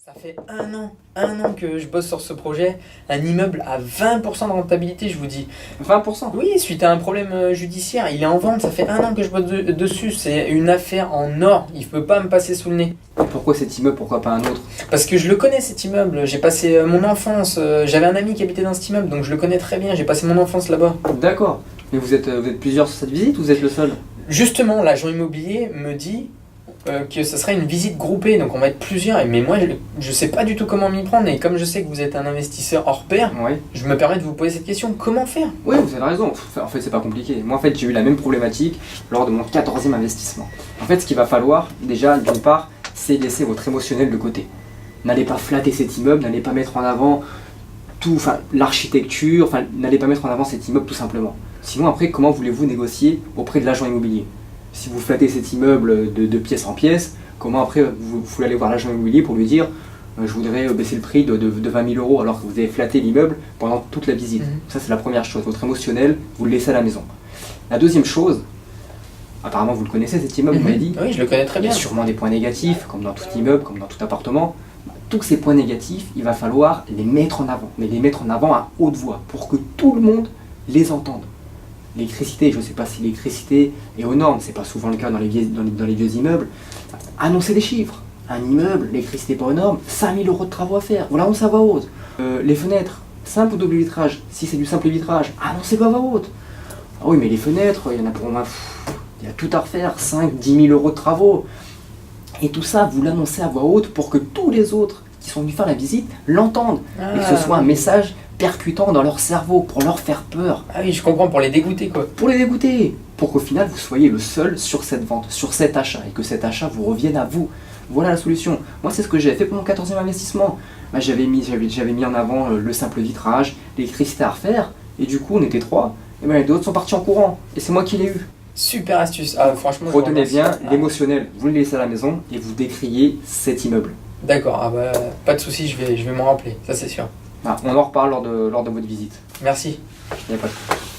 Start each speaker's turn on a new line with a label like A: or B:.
A: Ça fait un an que je bosse sur ce projet. Un immeuble à 20% de rentabilité, je vous dis.
B: 20%.
A: Oui, suite à un problème judiciaire. Il est en vente, ça fait un an que je bosse dessus. C'est une affaire en or. Il ne peut pas me passer sous le nez.
B: Et pourquoi cet immeuble, pourquoi pas un autre?
A: Parce que je le connais cet immeuble. J'ai passé mon enfance. J'avais un ami qui habitait dans cet immeuble, donc je le connais très bien. J'ai passé mon enfance là-bas.
B: D'accord. Mais vous êtes plusieurs sur cette visite ou vous êtes le seul?
A: Justement, l'agent immobilier me dit que ce serait une visite groupée, donc on va être plusieurs. Mais moi, je sais pas du tout comment m'y prendre. Et comme je sais que vous êtes un investisseur hors pair,
B: Oui.
A: je me permets de vous poser cette question. Comment faire?
B: Oui, vous avez raison. En fait, c'est pas compliqué. Moi, en fait, j'ai eu la même problématique lors de mon 14e investissement. En fait, ce qu'il va falloir, déjà, d'une part, c'est laisser votre émotionnel de côté. N'allez pas flatter cet immeuble, n'allez pas mettre en avant l'architecture, n'allez pas mettre en avant cet immeuble tout simplement. Sinon, après, comment voulez-vous négocier auprès de l'agent immobilier? Si vous flattez cet immeuble de pièce en pièce, comment après vous voulez aller voir l'agent immobilier pour lui dire je voudrais baisser le prix de 20 000 euros alors que vous avez flatté l'immeuble pendant toute la visite. Ça, c'est la première chose. Votre émotionnel, vous le laissez à la maison. La deuxième chose, apparemment vous le connaissez cet immeuble, vous m'avez dit.
A: Oui, je le connais très
B: Il y
A: bien.
B: a sûrement des points négatifs, comme dans tout immeuble, comme dans tout appartement. Tous ces points négatifs, il va falloir les mettre en avant, mais les mettre en avant à haute voix pour que tout le monde les entende. L'électricité, je ne sais pas si l'électricité est aux normes, c'est pas souvent le cas dans les vieux immeubles. Annoncez des chiffres. Un immeuble, l'électricité pas aux normes, 5 000 euros de travaux à faire. Voilà, on à voix haute. Les fenêtres, simple ou double vitrage. Si c'est du simple vitrage, annoncez pas à voix haute. Ah oui, mais les fenêtres, il y en a pour moi, il y a tout à refaire, 5-10 000 euros de travaux. Et tout ça, vous l'annoncez à voix haute pour que tous les autres qui sont venus faire la visite l'entendent. Et que ce soit un message percutant dans leur cerveau, pour leur faire peur.
A: Ah oui, je comprends, pour les dégoûter quoi.
B: Pour les dégoûter. Pour qu'au final, vous soyez le seul sur cette vente, sur cet achat, et que cet achat vous revienne à vous. Voilà la solution. Moi, c'est ce que j'ai fait pour mon 14e investissement. J'avais mis en avant le simple vitrage, l'électricité à refaire, et du coup, on était 3, et les deux autres sont partis en courant. Et c'est moi qui l'ai eu.
A: Super astuce. Ah, franchement, je
B: Retenez
A: vous remercie.
B: bien, l'émotionnel, vous le laissez à la maison, et vous décriez cet immeuble.
A: D'accord, ah bah, pas de soucis, je vais m'en rappeler, ça c'est sûr.
B: On en reparle lors de votre visite.
A: Merci.
B: Il n'y a pas de souci.